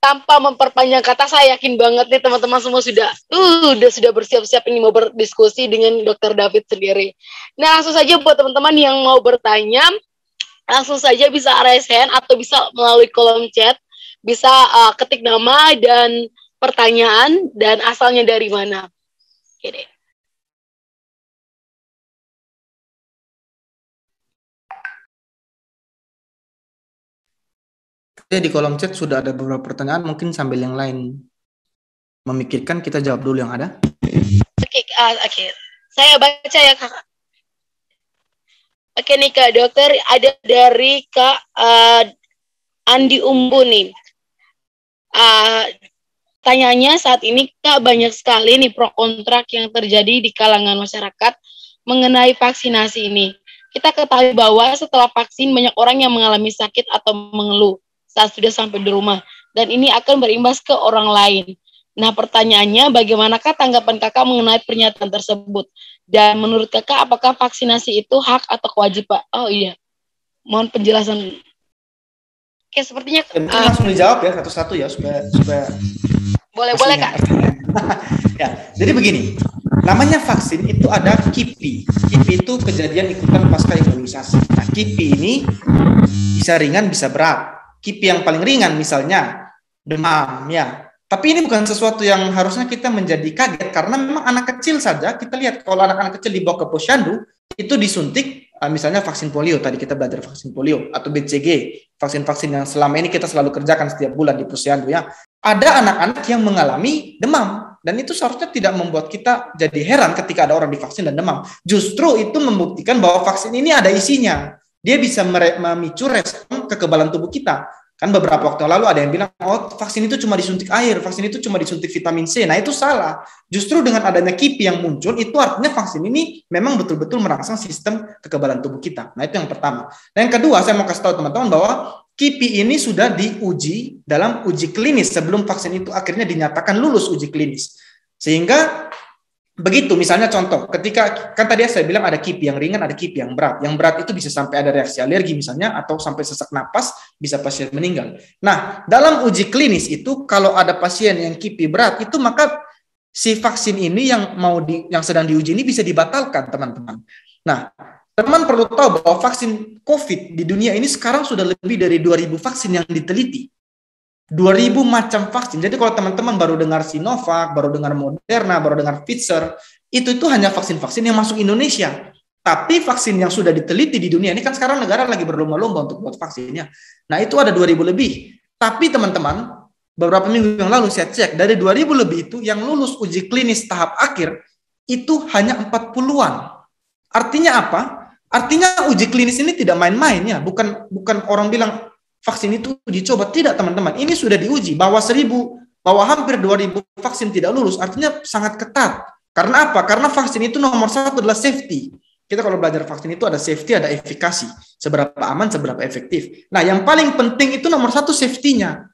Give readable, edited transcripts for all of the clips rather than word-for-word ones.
tanpa memperpanjang kata, saya yakin banget nih teman-teman semua sudah bersiap-siap ini mau berdiskusi dengan Dr. David sendiri. Nah, langsung saja buat teman-teman yang mau bertanya, langsung saja bisa raise hand atau bisa melalui kolom chat, bisa ketik nama dan pertanyaan dan asalnya dari mana. Oke deh. Di kolom chat sudah ada beberapa pertanyaan, mungkin sambil yang lain memikirkan, kita jawab dulu yang ada. Oke. Saya baca ya kakak. Oke nih Kak Dokter, ada dari Kak Andi Umbu nih. Tanyanya saat ini Kak, banyak sekali nih pro kontrak yang terjadi di kalangan masyarakat mengenai vaksinasi ini. Kita ketahui bahwa setelah vaksin banyak orang yang mengalami sakit atau mengeluh saat sudah sampai di rumah, dan ini akan berimbas ke orang lain. Nah, pertanyaannya, bagaimanakah tanggapan kakak mengenai pernyataan tersebut? Dan menurut kakak, apakah vaksinasi itu hak atau kewajiban? Oh iya, mohon penjelasan. Oke, sepertinya langsung dijawab ya satu-satu ya, supaya boleh kak. Ya, jadi begini, namanya vaksin itu ada KIPI. KIPI itu kejadian ikutan pasca imunisasi. Nah, KIPI ini bisa ringan, bisa berat. KIPI yang paling ringan misalnya demam ya. Tapi ini bukan sesuatu yang harusnya kita menjadi kaget, karena memang anak kecil saja, kita lihat kalau anak-anak kecil dibawa ke posyandu itu disuntik misalnya vaksin polio, tadi kita belajar vaksin polio, atau BCG, vaksin-vaksin yang selama ini kita selalu kerjakan setiap bulan di posyandu ya. Ada anak-anak yang mengalami demam, dan itu seharusnya tidak membuat kita jadi heran ketika ada orang divaksin dan demam. Justru itu membuktikan bahwa vaksin ini ada isinya. Dia bisa memicu respon kekebalan tubuh kita. Kan beberapa waktu lalu ada yang bilang, oh vaksin itu cuma disuntik air, vaksin itu cuma disuntik vitamin C. Nah itu salah. Justru dengan adanya KIPI yang muncul, itu artinya vaksin ini memang betul-betul merangsang sistem kekebalan tubuh kita. Nah itu yang pertama. Dan yang kedua, saya mau kasih tahu teman-teman bahwa KIPI ini sudah diuji dalam uji klinis sebelum vaksin itu akhirnya dinyatakan lulus uji klinis. Sehingga begitu, misalnya contoh, ketika kan tadi saya bilang ada KIPI yang ringan, ada KIPI yang berat. Yang berat itu bisa sampai ada reaksi alergi misalnya, atau sampai sesak napas, bisa pasien meninggal. Nah, dalam uji klinis itu kalau ada pasien yang KIPI berat itu, maka si vaksin ini yang sedang diuji ini bisa dibatalkan, teman-teman. Nah, teman perlu tahu bahwa vaksin COVID di dunia ini sekarang sudah lebih dari 2.000 vaksin yang diteliti. 2.000 macam vaksin. Jadi kalau teman-teman baru dengar Sinovac, baru dengar Moderna, baru dengar Pfizer, itu hanya vaksin-vaksin yang masuk Indonesia. Tapi vaksin yang sudah diteliti di dunia, ini kan sekarang negara lagi berlomba-lomba untuk buat vaksinnya. Nah itu ada 2.000 lebih. Tapi teman-teman, beberapa minggu yang lalu saya cek, dari 2.000 lebih itu yang lulus uji klinis tahap akhir, itu hanya 40-an. Artinya apa? Artinya uji klinis ini tidak main-main ya. Bukan orang bilang, vaksin itu uji coba, tidak teman-teman. Ini sudah diuji bahwa hampir 2.000 vaksin tidak lulus, artinya sangat ketat. Karena apa? Karena vaksin itu nomor satu adalah safety. Kita kalau belajar vaksin itu ada safety, ada efikasi. Seberapa aman, seberapa efektif. Nah, yang paling penting itu nomor satu safety-nya.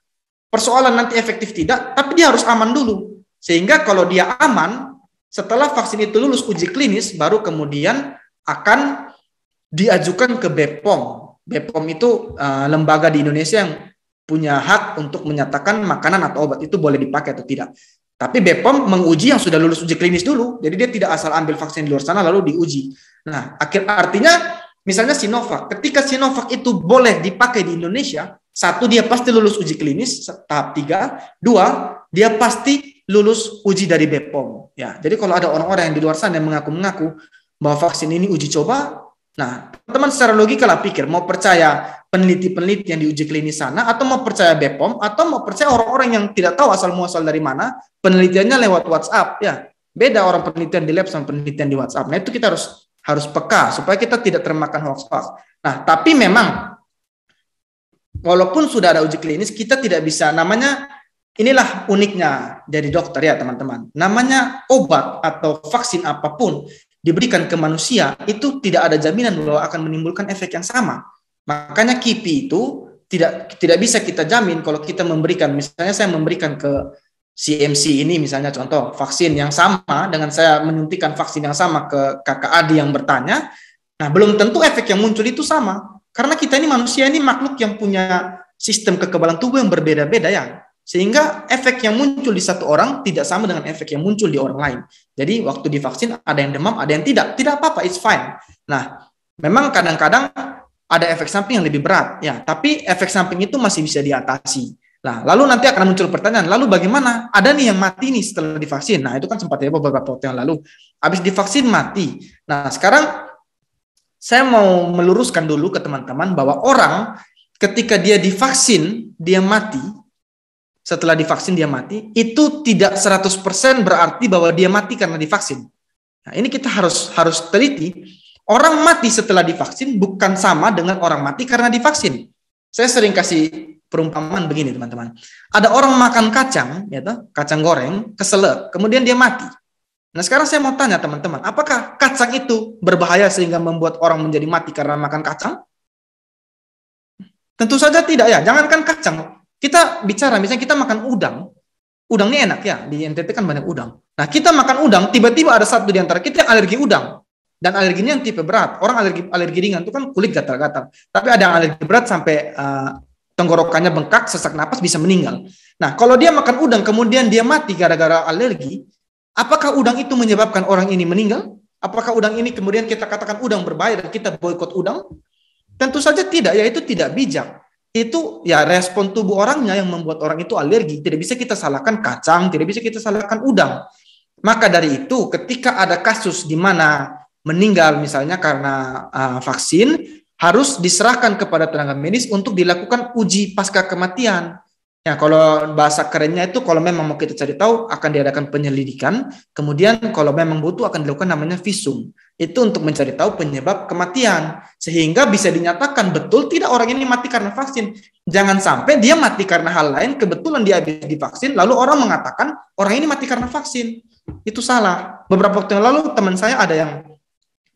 Persoalan nanti efektif tidak, tapi dia harus aman dulu. Sehingga kalau dia aman, setelah vaksin itu lulus uji klinis, baru kemudian akan diajukan ke BPOM. BPOM itu lembaga di Indonesia yang punya hak untuk menyatakan makanan atau obat itu boleh dipakai atau tidak. Tapi BPOM menguji yang sudah lulus uji klinis dulu, jadi dia tidak asal ambil vaksin di luar sana lalu diuji. Nah, artinya misalnya Sinovac, ketika Sinovac itu boleh dipakai di Indonesia, satu, dia pasti lulus uji klinis tahap 3, dua, dia pasti lulus uji dari BPOM. Ya, jadi kalau ada orang-orang yang di luar sana yang mengaku-ngaku bahwa vaksin ini uji coba, nah, teman-teman secara logika lah pikir, mau percaya peneliti-peneliti yang diuji klinis sana, atau mau percaya BPOM, atau mau percaya orang-orang yang tidak tahu asal-muasal dari mana, penelitiannya lewat WhatsApp. Ya, beda orang penelitian di lab sama penelitian di WhatsApp. Nah, itu kita harus peka, supaya kita tidak termakan hoax-hoax. Nah, tapi memang, walaupun sudah ada uji klinis, kita tidak bisa, namanya, inilah uniknya dari dokter ya teman-teman, namanya obat atau vaksin apapun, diberikan ke manusia, itu tidak ada jaminan bahwa akan menimbulkan efek yang sama. Makanya KIPI itu tidak bisa kita jamin kalau kita memberikan, misalnya saya memberikan ke CMC ini misalnya contoh, vaksin yang sama dengan saya menyuntikkan vaksin yang sama ke kakak Adi yang bertanya, nah belum tentu efek yang muncul itu sama. Karena kita ini manusia ini makhluk yang punya sistem kekebalan tubuh yang berbeda-beda ya. Sehingga efek yang muncul di satu orang tidak sama dengan efek yang muncul di orang lain. Jadi waktu divaksin ada yang demam, ada yang tidak. Tidak apa-apa, it's fine. Nah, memang kadang-kadang ada efek samping yang lebih berat, ya. Tapi efek samping itu masih bisa diatasi. Nah, lalu nanti akan muncul pertanyaan, lalu bagaimana? Ada nih yang mati nih setelah divaksin. Nah, itu kan sempat ya beberapa waktu yang lalu. Habis divaksin mati. Nah, sekarang saya mau meluruskan dulu ke teman-teman bahwa orang ketika dia divaksin, dia mati, setelah divaksin dia mati, itu tidak 100% berarti bahwa dia mati karena divaksin. Nah, ini kita harus teliti. Orang mati setelah divaksin bukan sama dengan orang mati karena divaksin. Saya sering kasih perumpamaan begini, teman-teman. Ada orang makan kacang, ya toh, kacang goreng, keselak, kemudian dia mati. Nah, sekarang saya mau tanya teman-teman, apakah kacang itu berbahaya sehingga membuat orang menjadi mati karena makan kacang? Tentu saja tidak ya. Jangankan kacang, kita bicara misalnya kita makan udang. Udang ini enak ya, di NTT kan banyak udang. Nah, kita makan udang, tiba-tiba ada satu di antara kita yang alergi udang. Dan alerginya yang tipe berat. Orang alergi ringan itu kan kulit gatal-gatal. Tapi ada yang alergi berat sampai tenggorokannya bengkak, sesak napas, bisa meninggal. Nah, kalau dia makan udang kemudian dia mati gara-gara alergi, apakah udang itu menyebabkan orang ini meninggal? Apakah udang ini kemudian kita katakan udang berbahaya dan kita boikot udang? Tentu saja tidak, ya itu tidak bijak. Itu ya respon tubuh orangnya yang membuat orang itu alergi. Tidak bisa kita salahkan kacang, tidak bisa kita salahkan udang. Maka dari itu ketika ada kasus di mana meninggal misalnya karena vaksin, harus diserahkan kepada tenaga medis untuk dilakukan uji pasca kematian. Ya, kalau bahasa kerennya itu kalau memang mau kita cari tahu akan diadakan penyelidikan, kemudian kalau memang butuh akan dilakukan namanya visum. Itu untuk mencari tahu penyebab kematian sehingga bisa dinyatakan betul tidak orang ini mati karena vaksin. Jangan sampai dia mati karena hal lain, kebetulan dia habis divaksin lalu orang mengatakan orang ini mati karena vaksin. Itu salah. Beberapa waktu yang lalu teman saya ada yang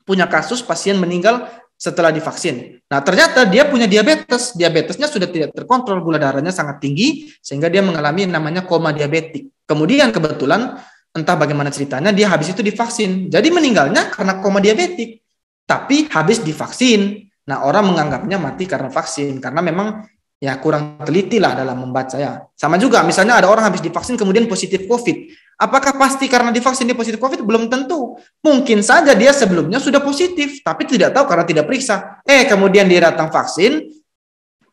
punya kasus pasien meninggal setelah divaksin. Nah, ternyata dia punya diabetes. Diabetesnya sudah tidak terkontrol, gula darahnya sangat tinggi, sehingga dia mengalami namanya koma diabetik. Kemudian kebetulan, entah bagaimana ceritanya, dia habis itu divaksin. Jadi meninggalnya karena koma diabetik, tapi habis divaksin. Nah, orang menganggapnya mati karena vaksin, karena memang ya kurang teliti lah dalam membaca ya. Sama juga, misalnya ada orang habis divaksin kemudian positif COVID. Apakah pasti karena divaksin dia positif COVID? Belum tentu. Mungkin saja dia sebelumnya sudah positif, tapi tidak tahu karena tidak periksa. Kemudian dia datang vaksin,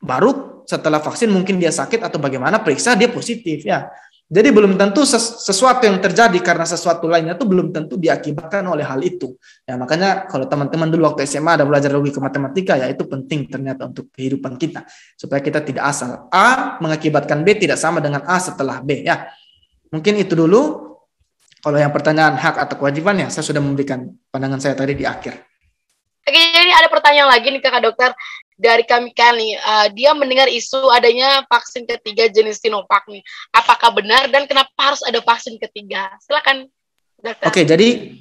baru setelah vaksin mungkin dia sakit atau bagaimana, periksa dia positif ya. Jadi belum tentu sesuatu yang terjadi karena sesuatu lainnya itu belum tentu diakibatkan oleh hal itu. Ya, makanya kalau teman-teman dulu waktu SMA ada belajar logika matematika, ya itu penting ternyata untuk kehidupan kita. Supaya kita tidak asal A mengakibatkan B tidak sama dengan A setelah B ya. Mungkin itu dulu. Kalau yang pertanyaan hak atau kewajiban ya saya sudah memberikan pandangan saya tadi di akhir. Oke, jadi ada pertanyaan lagi nih Kakak Dokter dari kami nih. Dia mendengar isu adanya vaksin ketiga jenis Sinovac nih. Apakah benar dan kenapa harus ada vaksin ketiga? Silakan Dokter. Oke, jadi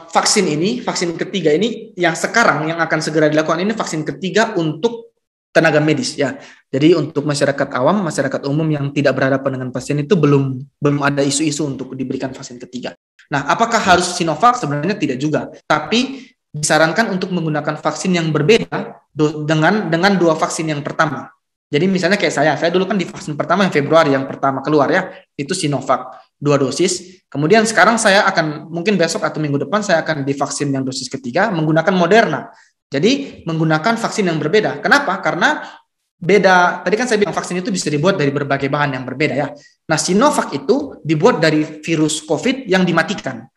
vaksin ketiga ini yang sekarang yang akan segera dilakukan ini vaksin ketiga untuk tenaga medis ya. Jadi untuk masyarakat awam, masyarakat umum yang tidak berhadapan dengan pasien itu belum ada isu-isu untuk diberikan vaksin ketiga. Nah, apakah harus Sinovac? Sebenarnya tidak juga. Tapi disarankan untuk menggunakan vaksin yang berbeda dengan dua vaksin yang pertama. Jadi misalnya kayak saya dulu kan di vaksin pertama yang Februari yang pertama keluar ya, itu Sinovac 2 dosis. Kemudian sekarang saya akan mungkin besok atau minggu depan saya akan divaksin yang dosis ketiga menggunakan Moderna. Jadi menggunakan vaksin yang berbeda. Kenapa? Karena beda. Tadi kan saya bilang vaksin itu bisa dibuat dari berbagai bahan yang berbeda ya. Nah, Sinovac itu dibuat dari virus COVID yang dimatikan.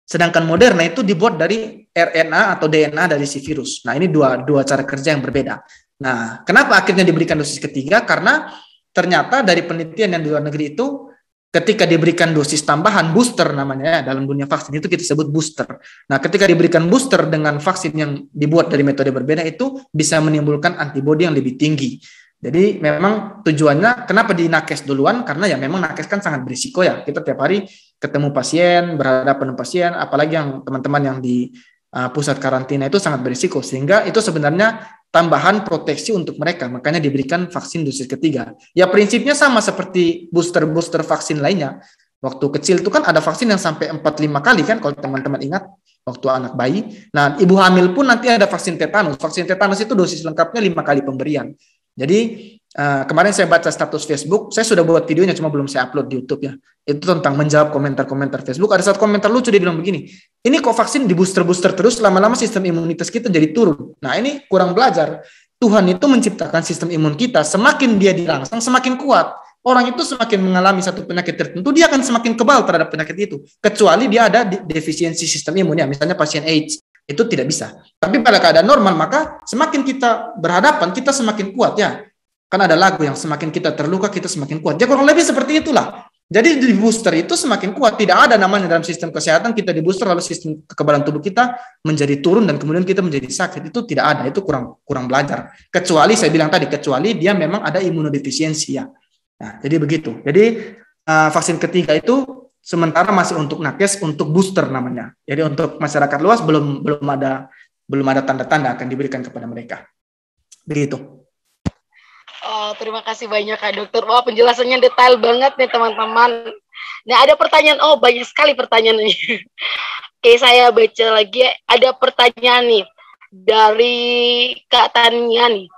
Sedangkan Moderna itu dibuat dari RNA atau DNA dari si virus. Nah, ini dua cara kerja yang berbeda. Nah, kenapa akhirnya diberikan dosis ketiga? Karena ternyata dari penelitian yang di luar negeri itu ketika diberikan dosis tambahan booster namanya ya, dalam dunia vaksin itu kita sebut booster. Nah, ketika diberikan booster dengan vaksin yang dibuat dari metode berbeda itu bisa menimbulkan antibodi yang lebih tinggi. Jadi memang tujuannya kenapa dinakes duluan? Karena ya memang nakes kan sangat berisiko ya. Kita tiap hari ketemu pasien, berhadapan dengan pasien, apalagi yang teman-teman yang di pusat karantina itu sangat berisiko. Sehingga itu sebenarnya tambahan proteksi untuk mereka, makanya diberikan vaksin dosis ketiga. Ya prinsipnya sama seperti booster vaksin lainnya. Waktu kecil itu kan ada vaksin yang sampai 4-5 kali kan, kalau teman-teman ingat, waktu anak bayi. Nah, ibu hamil pun nanti ada vaksin tetanus. Vaksin tetanus itu dosis lengkapnya 5 kali pemberian. Jadi Kemarin saya baca status Facebook, saya sudah buat videonya cuma belum saya upload di YouTube ya. Itu tentang menjawab komentar-komentar Facebook. Ada satu komentar lucu, dia bilang begini, ini kok vaksin di booster-booster terus, lama-lama sistem imunitas kita jadi turun. Nah ini kurang belajar. Tuhan itu menciptakan sistem imun kita, semakin dia dirangsang semakin kuat. Orang itu semakin mengalami satu penyakit tertentu, dia akan semakin kebal terhadap penyakit itu. Kecuali dia ada defisiensi sistem imun ya, misalnya pasien AIDS, itu tidak bisa. Tapi pada keadaan normal, maka semakin kita berhadapan, kita semakin kuat ya. Kan ada lagu yang semakin kita terluka, kita semakin kuat. Ya kurang lebih seperti itulah. Jadi di booster itu semakin kuat. Tidak ada namanya dalam sistem kesehatan kita di booster lalu sistem kekebalan tubuh kita menjadi turun dan kemudian kita menjadi sakit. Itu tidak ada. Itu kurang belajar. Kecuali saya bilang tadi, kecuali dia memang ada imunodefisiensi ya. Nah, jadi begitu. Jadi vaksin ketiga itu sementara masih untuk nakes, untuk booster namanya. Jadi untuk masyarakat luas belum ada tanda-tanda akan diberikan kepada mereka. Begitu. Oh, terima kasih banyak Kak Dokter. Wah, penjelasannya detail banget nih teman-teman. Nah, ada pertanyaan. Oh, banyak sekali pertanyaannya. Oke, saya baca lagi. Ada pertanyaan nih dari Kak Tania nih.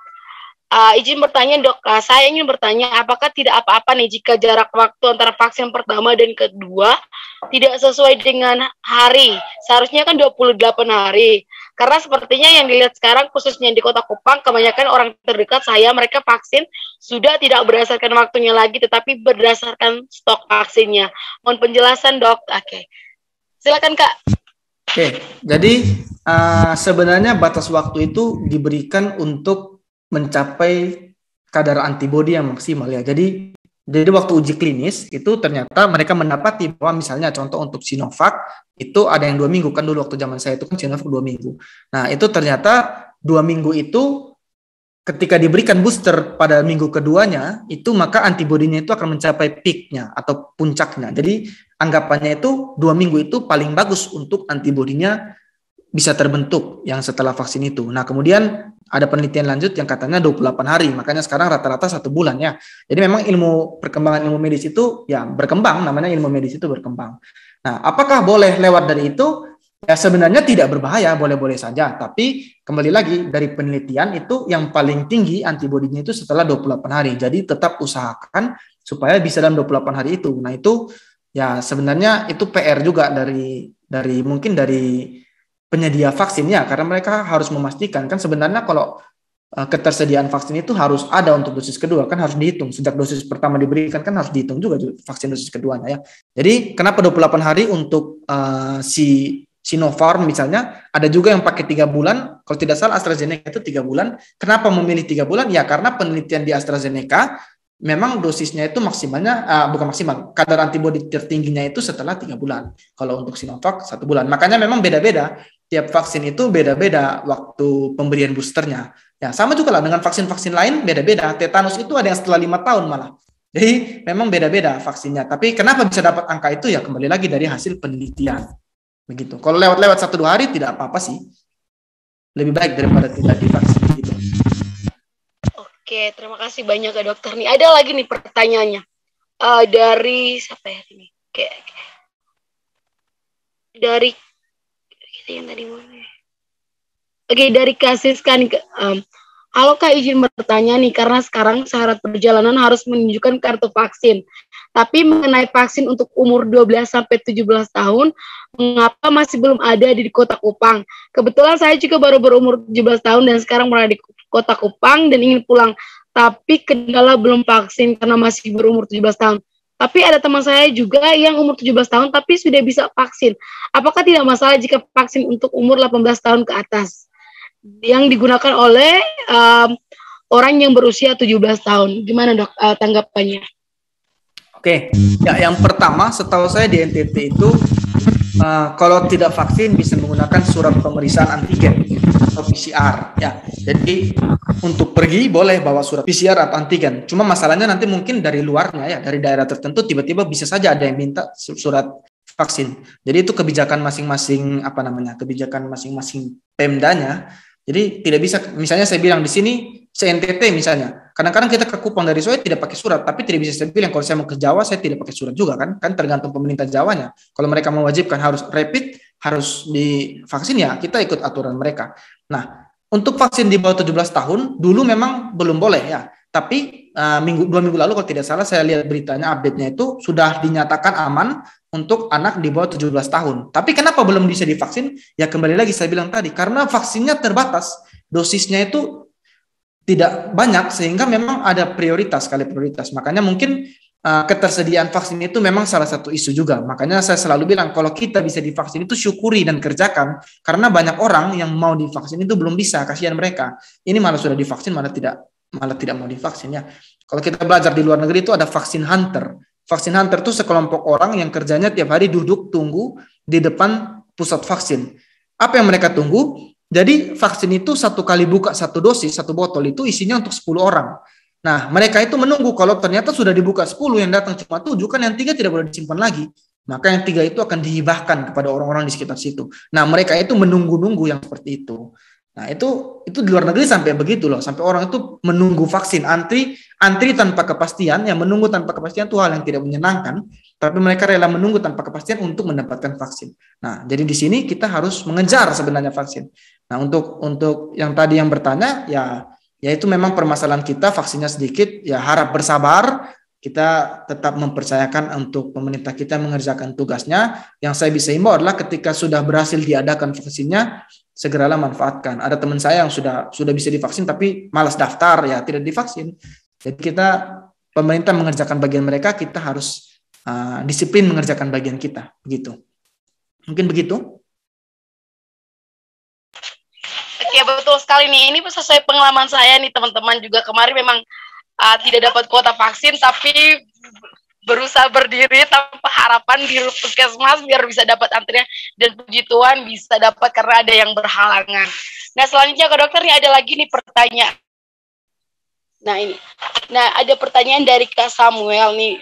Izin bertanya dok, saya ingin bertanya apakah tidak apa-apa nih jika jarak waktu antara vaksin pertama dan kedua tidak sesuai dengan hari. Seharusnya kan 28 hari. Karena sepertinya yang dilihat sekarang khususnya di Kota Kupang, kebanyakan orang terdekat saya mereka vaksin sudah tidak berdasarkan waktunya lagi tetapi berdasarkan stok vaksinnya. Mohon penjelasan dok. Oke. Silakan Kak. Oke, jadi sebenarnya batas waktu itu diberikan untuk mencapai kadar antibodi yang maksimal ya. Jadi waktu uji klinis itu ternyata mereka mendapati bahwa misalnya contoh untuk Sinovac itu ada yang 2 minggu kan dulu waktu zaman saya itu kan Sinovac 2 minggu. Nah itu ternyata 2 minggu itu ketika diberikan booster pada minggu keduanya itu maka antibodinya itu akan mencapai peaknya atau puncaknya. Jadi anggapannya itu 2 minggu itu paling bagus untuk antibodinya bisa terbentuk yang setelah vaksin itu. Nah kemudian ada penelitian lanjut yang katanya 28 hari, makanya sekarang rata-rata 1 bulan ya. Jadi memang perkembangan ilmu medis itu ya berkembang, namanya ilmu medis itu berkembang. Nah, apakah boleh lewat dari itu? Ya sebenarnya tidak berbahaya, boleh-boleh saja. Tapi kembali lagi dari penelitian itu yang paling tinggi antibodinya itu setelah 28 hari. Jadi tetap usahakan supaya bisa dalam 28 hari itu. Nah itu ya sebenarnya itu PR juga dari mungkin dari penyedia vaksin ya, karena mereka harus memastikan kan sebenarnya kalau ketersediaan vaksin itu harus ada untuk dosis kedua kan harus dihitung sejak dosis pertama diberikan kan harus dihitung juga vaksin dosis keduanya ya. Jadi kenapa 28 hari untuk si Sinopharm misalnya, ada juga yang pakai 3 bulan, kalau tidak salah AstraZeneca itu 3 bulan. Kenapa memilih 3 bulan? Ya karena penelitian di AstraZeneca memang dosisnya itu maksimalnya bukan maksimal, kadar antibodi tertingginya itu setelah 3 bulan. Kalau untuk Sinovac 1 bulan. Makanya memang beda-beda. Tiap vaksin itu beda-beda waktu pemberian boosternya. Ya, sama juga lah dengan vaksin-vaksin lain beda-beda. Tetanus itu ada yang setelah 5 tahun malah. Jadi memang beda-beda vaksinnya. Tapi kenapa bisa dapat angka itu ya kembali lagi dari hasil penelitian. Begitu. Kalau lewat-lewat 1-2 hari tidak apa-apa sih. Lebih baik daripada tidak divaksin gitu. Oke, terima kasih banyak ya dokter. Nih ada lagi nih pertanyaannya. Dari siapa ya ini? Oke. Dari yang tadi Oke, dari kasus kan halo Kak, izin bertanya nih karena sekarang syarat perjalanan harus menunjukkan kartu vaksin. Tapi mengenai vaksin untuk umur 12 sampai 17 tahun, mengapa masih belum ada di Kota Kupang? Kebetulan saya juga baru berumur 17 tahun dan sekarang berada di Kota Kupang dan ingin pulang. Tapi kendala belum vaksin karena masih berumur 17 tahun. Tapi ada teman saya juga yang umur 17 tahun tapi sudah bisa vaksin. Apakah tidak masalah jika vaksin untuk umur 18 tahun ke atas yang digunakan oleh orang yang berusia 17 tahun? Gimana dok tanggapannya? Oke, ya yang pertama setahu saya di NTT itu kalau tidak vaksin bisa menggunakan surat pemeriksaan antigen atau PCR ya. Jadi untuk pergi boleh bawa surat PCR atau antigen. Cuma masalahnya nanti mungkin dari luarnya ya, dari daerah tertentu tiba-tiba bisa saja ada yang minta surat vaksin. Jadi itu kebijakan masing-masing kebijakan masing-masing Pemdanya. Jadi tidak bisa, misalnya saya bilang di sini se-NTT misalnya. Kadang-kadang kita ke Kupang dari Soe tidak pakai surat, tapi tidak bisa saya bilang kalau saya mau ke Jawa saya tidak pakai surat juga kan tergantung pemerintah Jawanya. Kalau mereka mewajibkan harus rapid, harus divaksin ya kita ikut aturan mereka. Nah, untuk vaksin di bawah 17 tahun dulu memang belum boleh ya. Tapi 2 minggu lalu kalau tidak salah saya lihat beritanya, update-nya itu sudah dinyatakan aman untuk anak di bawah 17 tahun. Tapi kenapa belum bisa divaksin? Ya kembali lagi saya bilang tadi, karena vaksinnya terbatas, dosisnya itu tidak banyak, sehingga memang ada prioritas, kali prioritas. Makanya mungkin ketersediaan vaksin itu memang salah satu isu juga. Makanya saya selalu bilang, kalau kita bisa divaksin itu syukuri dan kerjakan, karena banyak orang yang mau divaksin itu belum bisa, kasihan mereka. Ini malah sudah divaksin, malah tidak mau divaksin ya. Kalau kita belajar di luar negeri itu ada vaksin hunter. Vaksin hunter itu sekelompok orang yang kerjanya tiap hari duduk tunggu di depan pusat vaksin. Apa yang mereka tunggu? Jadi vaksin itu satu kali buka satu dosis, satu botol itu isinya untuk 10 orang. Nah, mereka itu menunggu, kalau ternyata sudah dibuka 10, yang datang cuma 7, kan yang 3 tidak boleh disimpan lagi. Maka yang 3 itu akan dihibahkan kepada orang-orang di sekitar situ. Nah, mereka itu menunggu-nunggu yang seperti itu. Nah, itu di luar negeri sampai begitu loh. Sampai orang itu menunggu vaksin, antri tanpa kepastian. Yang menunggu tanpa kepastian itu hal yang tidak menyenangkan, tapi mereka rela menunggu tanpa kepastian untuk mendapatkan vaksin. Nah, jadi di sini kita harus mengejar sebenarnya vaksin. Nah, untuk yang tadi yang bertanya, ya itu memang permasalahan kita, vaksinnya sedikit, ya harap bersabar, kita tetap mempercayakan untuk pemerintah kita mengerjakan tugasnya. Yang saya bisa himbau adalah ketika sudah berhasil diadakan vaksinnya, segeralah manfaatkan. Ada teman saya yang sudah bisa divaksin tapi malas daftar, ya tidak divaksin. Jadi pemerintah mengerjakan bagian mereka, kita harus disiplin mengerjakan bagian kita, begitu. Mungkin begitu. Oke, betul sekali nih. Ini sesuai pengalaman saya nih teman-teman juga. Kemarin memang tidak dapat kuota vaksin, tapi berusaha berdiri tanpa harapan di puskesmas biar bisa dapat antrian, dan puji Tuhan bisa dapat karena ada yang berhalangan. Nah, selanjutnya ke dokter nih, ada lagi nih pertanyaan. Nah, ada pertanyaan dari Kak Samuel nih.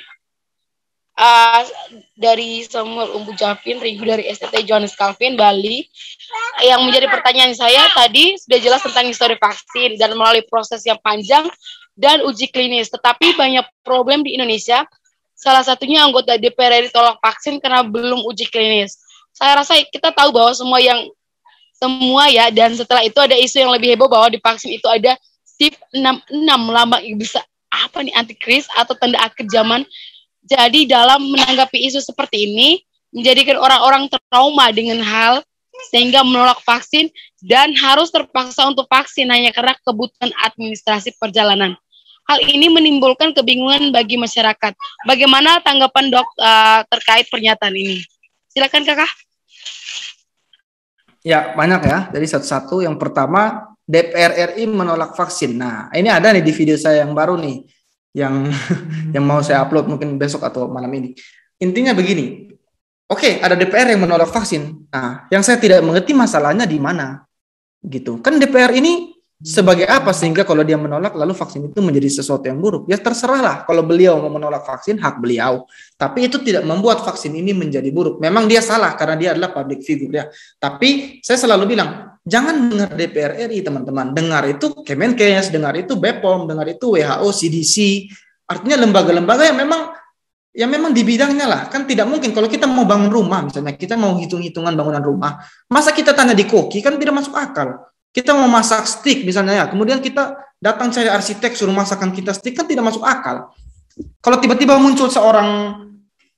Dari Samuel Umbu Javin Rigu dari STT Johannes Calvin Bali. Yang menjadi pertanyaan saya tadi sudah jelas tentang histori vaksin dan melalui proses yang panjang dan uji klinis. Tetapi banyak problem di Indonesia. Salah satunya anggota DPR RI tolak vaksin karena belum uji klinis. Saya rasa kita tahu bahwa semua ya, dan setelah itu ada isu yang lebih heboh bahwa di vaksin itu ada SIP 66 lambang bisa apa nih, antikris atau tanda akhir zaman. Jadi dalam menanggapi isu seperti ini, menjadikan orang-orang trauma dengan hal sehingga menolak vaksin dan harus terpaksa untuk vaksin hanya karena kebutuhan administrasi perjalanan. Hal ini menimbulkan kebingungan bagi masyarakat. Bagaimana tanggapan Dok terkait pernyataan ini? Silakan Kakak. Ya, banyak ya. Jadi satu-satu. Yang pertama, DPR RI menolak vaksin. Nah, ini ada nih di video saya yang baru nih, yang mau saya upload mungkin besok atau malam ini. Intinya begini, oke, ada DPR yang menolak vaksin. Nah, yang saya tidak mengerti masalahnya di mana, gitu. Kan DPR ini sebagai apa sehingga kalau dia menolak lalu vaksin itu menjadi sesuatu yang buruk? Ya terserahlah, kalau beliau mau menolak vaksin, hak beliau. Tapi itu tidak membuat vaksin ini menjadi buruk. Memang dia salah karena dia adalah public figure ya. Tapi saya selalu bilang, jangan dengar DPR RI teman-teman. Dengar itu Kemenkes, dengar itu BPOM, dengar itu WHO, CDC. Artinya lembaga-lembaga yang memang di bidangnya lah. Kan tidak mungkin kalau kita mau bangun rumah, misalnya kita mau hitung-hitungan bangunan rumah, masa kita tanya di koki, kan tidak masuk akal. Kita mau masak steak misalnya ya, kemudian kita datang cari arsitek suruh masakan kita steak, kan tidak masuk akal. Kalau tiba-tiba muncul seorang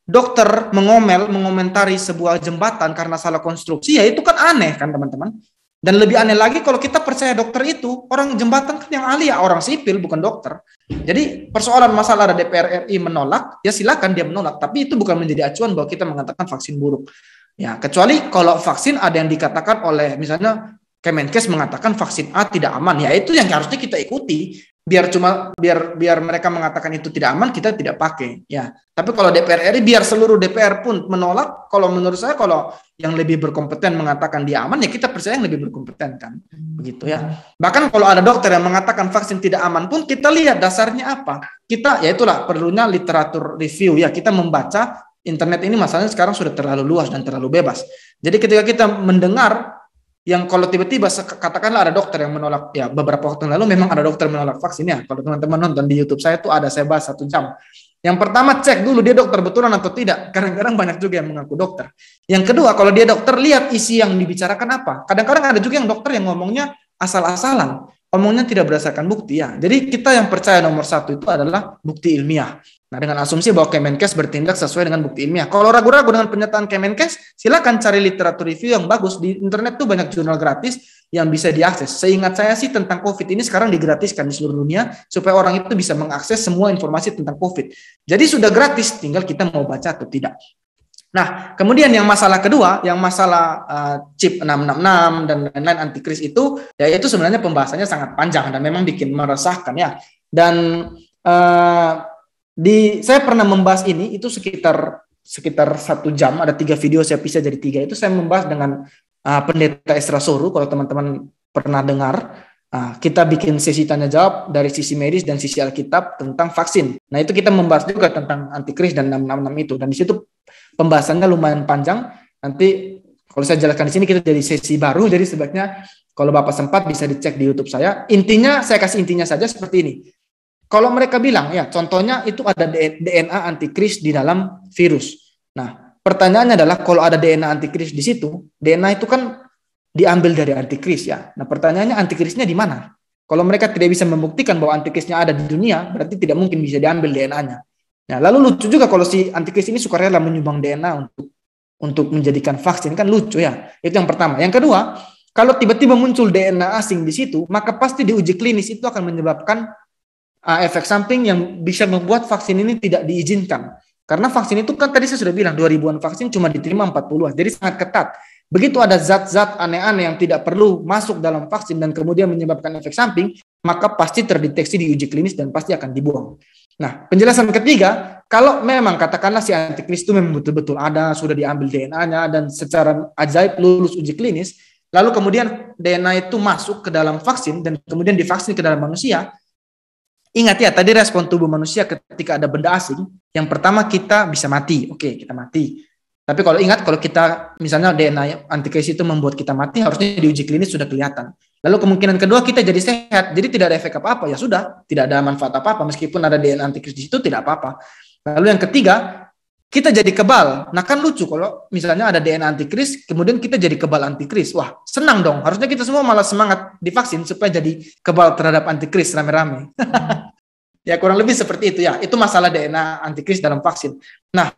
dokter mengomentari sebuah jembatan karena salah konstruksi, ya itu kan aneh kan teman-teman. Dan lebih aneh lagi kalau kita percaya dokter itu, orang jembatan kan yang ahli ya orang sipil bukan dokter. Jadi persoalan masalah ada DPR RI menolak, ya silakan dia menolak, tapi itu bukan menjadi acuan bahwa kita mengatakan vaksin buruk. Ya, kecuali kalau vaksin ada yang dikatakan oleh misalnya Kemenkes mengatakan vaksin A tidak aman, ya itu yang harusnya kita ikuti. Biar mereka mengatakan itu tidak aman, kita tidak pakai. Ya, tapi kalau DPR RI biar seluruh DPR pun menolak, kalau menurut saya kalau yang lebih berkompeten mengatakan dia aman, ya kita percaya yang lebih berkompeten kan, begitu ya. Bahkan kalau ada dokter yang mengatakan vaksin tidak aman pun kita lihat dasarnya apa. Kita, ya itulah perlunya literatur review ya. Kita membaca internet ini masalahnya sekarang sudah terlalu luas dan terlalu bebas. Jadi ketika kita mendengar yang kalau tiba-tiba katakanlah ada dokter yang menolak, ya beberapa waktu lalu memang ada dokter menolak vaksin ya. Kalau teman-teman nonton di YouTube saya tuh ada, saya bahas 1 jam. Yang pertama cek dulu dia dokter betulan atau tidak. Kadang-kadang banyak juga yang mengaku dokter. Yang kedua kalau dia dokter lihat isi yang dibicarakan apa. Kadang-kadang ada juga yang dokter yang ngomongnya asal-asalan. omongnya tidak berdasarkan bukti ya. Jadi kita yang percaya nomor satu itu adalah bukti ilmiah. Nah, dengan asumsi bahwa Kemenkes bertindak sesuai dengan bukti ilmiah. Kalau ragu-ragu dengan pernyataan Kemenkes, silakan cari literatur review yang bagus. Di internet tuh banyak jurnal gratis yang bisa diakses. Seingat saya sih tentang COVID ini sekarang digratiskan di seluruh dunia supaya orang itu bisa mengakses semua informasi tentang COVID. Jadi sudah gratis, tinggal kita mau baca atau tidak. Nah, kemudian yang masalah kedua, yang masalah chip 666 dan lain-lain antikris itu, ya itu sebenarnya pembahasannya sangat panjang dan memang bikin meresahkan ya. Dan saya pernah membahas ini itu sekitar 1 jam, ada 3 video saya pisah jadi 3. Itu saya membahas dengan Pendeta Esra Soru, kalau teman-teman pernah dengar. Kita bikin sesi tanya jawab dari sisi medis dan sisi Alkitab tentang vaksin. Nah, itu kita membahas juga tentang antikris dan 666 itu. Dan di situ pembahasannya lumayan panjang. Nanti kalau saya jelaskan di sini kita jadi sesi baru, jadi sebaiknya kalau Bapak sempat bisa dicek di YouTube saya. Intinya, saya kasih intinya saja seperti ini. Kalau mereka bilang, ya contohnya itu ada DNA antikris di dalam virus. Nah, pertanyaannya adalah kalau ada DNA antikris di situ, DNA itu kan diambil dari antikris ya. Nah, pertanyaannya antikrisnya di mana? Kalau mereka tidak bisa membuktikan bahwa antikrisnya ada di dunia, berarti tidak mungkin bisa diambil DNA-nya. Nah, lalu lucu juga kalau si antikris ini sukarela menyumbang DNA untuk menjadikan vaksin, kan lucu ya. Itu yang pertama. Yang kedua, kalau tiba-tiba muncul DNA asing di situ, maka pasti di uji klinis itu akan menyebabkan efek samping yang bisa membuat vaksin ini tidak diizinkan. Karena vaksin itu kan tadi saya sudah bilang 2000-an vaksin cuma diterima 40-an. Jadi sangat ketat. Begitu ada zat-zat aneh-aneh yang tidak perlu masuk dalam vaksin dan kemudian menyebabkan efek samping, maka pasti terdeteksi di uji klinis dan pasti akan dibuang. Nah, penjelasan ketiga, kalau memang katakanlah si antikris itu memang betul-betul ada, sudah diambil DNA-nya dan secara ajaib lulus uji klinis, lalu kemudian DNA itu masuk ke dalam vaksin dan kemudian divaksin ke dalam manusia. Ingat ya, tadi respon tubuh manusia ketika ada benda asing, yang pertama kita bisa mati. Oke, kita mati. Tapi kalau ingat, kalau kita misalnya DNA antikris itu membuat kita mati, harusnya di uji klinis sudah kelihatan. Lalu kemungkinan kedua kita jadi sehat, jadi tidak ada efek apa-apa. Ya sudah, tidak ada manfaat apa-apa. Meskipun ada DNA antikris di situ, tidak apa-apa. Lalu yang ketiga, kita jadi kebal. Nah kan lucu kalau misalnya ada DNA antikris, kemudian kita jadi kebal antikris. Wah, senang dong. Harusnya kita semua malah semangat divaksin supaya jadi kebal terhadap antikris rame-rame. Ya kurang lebih seperti itu ya. Itu masalah DNA antikris dalam vaksin. Nah,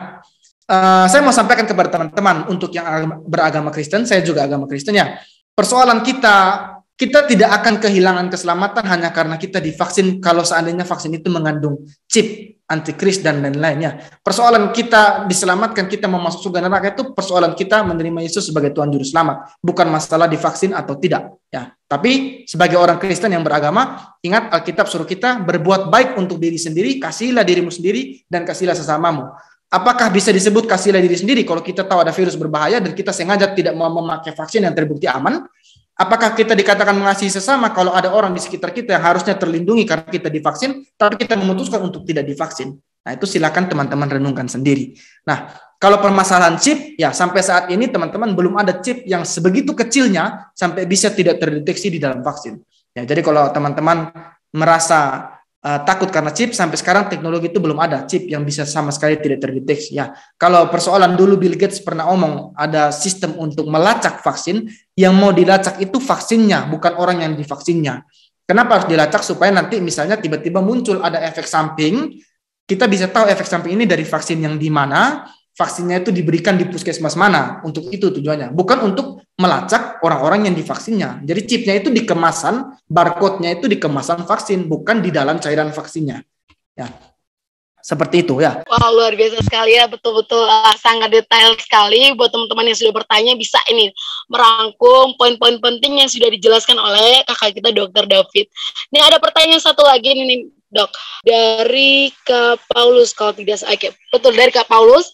saya mau sampaikan kepada teman-teman untuk yang beragama Kristen, saya juga agama Kristen ya. Persoalan kita tidak akan kehilangan keselamatan hanya karena kita divaksin kalau seandainya vaksin itu mengandung chip antikris dan lain-lainnya. Persoalan kita diselamatkan, kita mau masuk surga neraka itu persoalan kita menerima Yesus sebagai Tuhan Juru Selamat, bukan masalah divaksin atau tidak. Ya, tapi sebagai orang Kristen yang beragama, ingat Alkitab suruh kita berbuat baik untuk diri sendiri, kasihilah dirimu sendiri dan kasihilah sesamamu. Apakah bisa disebut kasihilah diri sendiri kalau kita tahu ada virus berbahaya dan kita sengaja tidak mau memakai vaksin yang terbukti aman? Apakah kita dikatakan mengasihi sesama kalau ada orang di sekitar kita yang harusnya terlindungi karena kita divaksin, tapi kita memutuskan untuk tidak divaksin? Nah, itu silakan teman-teman renungkan sendiri. Nah, kalau permasalahan chip, ya sampai saat ini teman-teman belum ada chip yang sebegitu kecilnya sampai bisa tidak terdeteksi di dalam vaksin. Ya, jadi kalau teman-teman merasa takut karena chip, sampai sekarang teknologi itu belum ada chip yang bisa sama sekali tidak terdeteksi. Ya, kalau persoalan dulu Bill Gates pernah omong ada sistem untuk melacak vaksin, yang mau dilacak itu vaksinnya, bukan orang yang divaksinnya. Kenapa harus dilacak? Supaya nanti misalnya tiba-tiba muncul ada efek samping, kita bisa tahu efek samping ini dari vaksin yang di mana, vaksinnya itu diberikan di puskesmas mana. Untuk itu tujuannya, bukan untuk melacak orang-orang yang divaksinnya. Jadi chipnya itu di kemasan, barcode-nya itu di kemasan vaksin, bukan di dalam cairan vaksinnya. Ya, seperti itu ya. Wow, luar biasa sekali ya, betul-betul sangat detail sekali. Buat teman-teman yang sudah bertanya bisa ini merangkum poin-poin penting yang sudah dijelaskan oleh kakak kita Dr. David. Ini ada pertanyaan satu lagi nih Dok, dari Kak Paulus kalau tidak salah. Betul, dari Kak Paulus.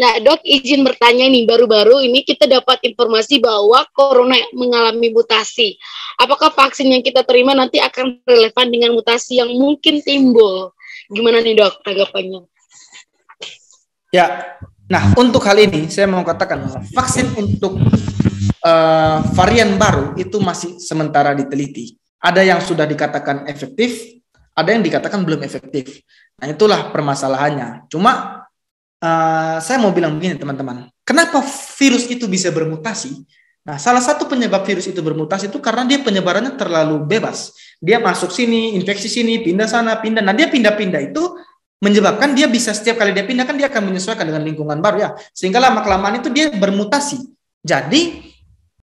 Nah, Dok, izin bertanya nih, baru-baru ini kita dapat informasi bahwa corona mengalami mutasi. Apakah vaksin yang kita terima nanti akan relevan dengan mutasi yang mungkin timbul? Gimana nih, Dok, tanggapannya? Ya, nah untuk hal ini saya mau katakan vaksin untuk varian baru itu masih sementara diteliti. Ada yang sudah dikatakan efektif, ada yang dikatakan belum efektif. Nah, itulah permasalahannya. Cuma saya mau bilang begini teman-teman, kenapa virus itu bisa bermutasi? Nah, salah satu penyebab virus itu bermutasi itu karena dia penyebarannya terlalu bebas. Dia masuk sini, infeksi sini, pindah sana, pindah. Nah, dia pindah-pindah itu menyebabkan dia bisa setiap kali dia pindah kan dia akan menyesuaikan dengan lingkungan baru ya. Sehingga lama-kelamaan itu dia bermutasi. Jadi,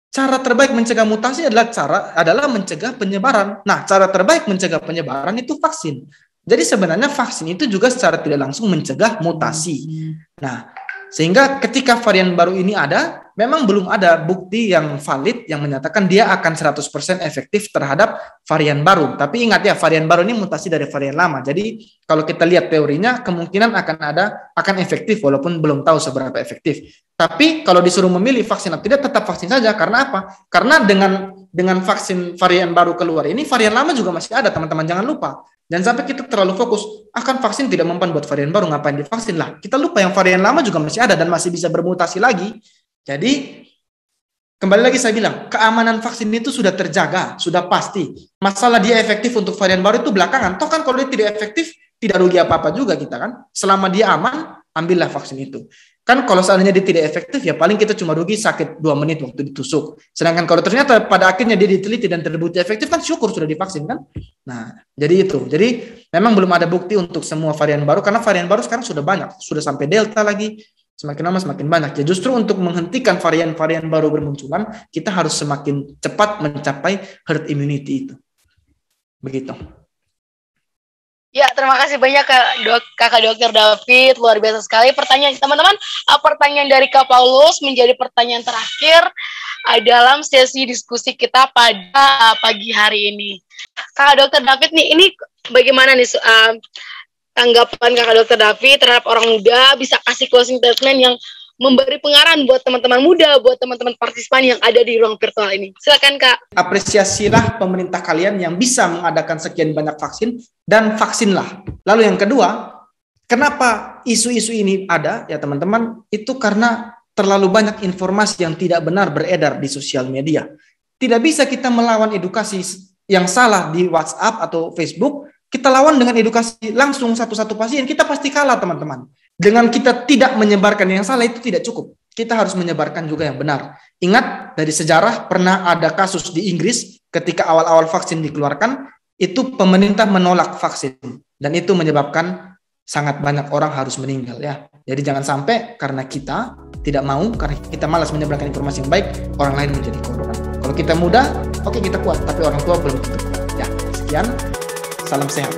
cara terbaik mencegah mutasi adalah mencegah penyebaran. Nah, cara terbaik mencegah penyebaran itu vaksin. Jadi sebenarnya vaksin itu juga secara tidak langsung mencegah mutasi. Nah, sehingga ketika varian baru ini ada, memang belum ada bukti yang valid yang menyatakan dia akan 100% efektif terhadap varian baru. Tapi ingat ya, varian baru ini mutasi dari varian lama. Jadi kalau kita lihat teorinya, kemungkinan akan efektif walaupun belum tahu seberapa efektif. Tapi kalau disuruh memilih vaksin atau tidak, tetap vaksin saja. Karena apa? Karena dengan vaksin varian baru keluar ini, varian lama juga masih ada, teman-teman. Jangan lupa. Dan sampai kita terlalu fokus, akan vaksin tidak mempan buat varian baru, ngapain divaksin lah. Kita lupa yang varian lama juga masih ada dan masih bisa bermutasi lagi. Jadi, kembali lagi saya bilang, keamanan vaksin itu sudah terjaga, sudah pasti. Masalah dia efektif untuk varian baru itu belakangan. Toh kan kalau dia tidak efektif, tidak rugi apa-apa juga kita kan. Selama dia aman, ambillah vaksin itu. Kan kalau seandainya dia tidak efektif, ya paling kita cuma rugi sakit 2 menit waktu ditusuk. Sedangkan kalau ternyata pada akhirnya dia diteliti dan terbukti efektif, kan syukur sudah divaksin kan. Nah, jadi itu. Jadi memang belum ada bukti untuk semua varian baru, karena varian baru sekarang sudah banyak. Sudah sampai Delta lagi, semakin lama semakin banyak. Ya justru untuk menghentikan varian-varian baru bermunculan, kita harus semakin cepat mencapai herd immunity itu. Begitu. Ya, terima kasih banyak Kakak Dokter David, luar biasa sekali pertanyaan teman-teman. Pertanyaan dari Kak Paulus menjadi pertanyaan terakhir dalam sesi diskusi kita pada pagi hari ini. Kakak Dokter David nih, ini bagaimana nih tanggapan Kakak Dokter David terhadap orang muda, bisa kasih closing statement yang memberi pengarahan buat teman-teman muda, buat teman-teman partisipan yang ada di ruang virtual ini. Silakan Kak. Apresiasilah pemerintah kalian yang bisa mengadakan sekian banyak vaksin dan vaksinlah. Lalu yang kedua, kenapa isu-isu ini ada ya teman-teman? Itu karena terlalu banyak informasi yang tidak benar beredar di sosial media. Tidak bisa kita melawan edukasi yang salah di WhatsApp atau Facebook, kita lawan dengan edukasi langsung satu-satu pasien, kita pasti kalah teman-teman. Dengan kita tidak menyebarkan yang salah itu tidak cukup. Kita harus menyebarkan juga yang benar. Ingat dari sejarah pernah ada kasus di Inggris ketika awal-awal vaksin dikeluarkan, itu pemerintah menolak vaksin dan itu menyebabkan sangat banyak orang harus meninggal ya. Jadi jangan sampai karena kita tidak mau, karena kita malas menyebarkan informasi yang baik, orang lain menjadi korban. Kalau kita muda, oke kita kuat, tapi orang tua belum tentu kuat. Ya, sekian. Salam sehat.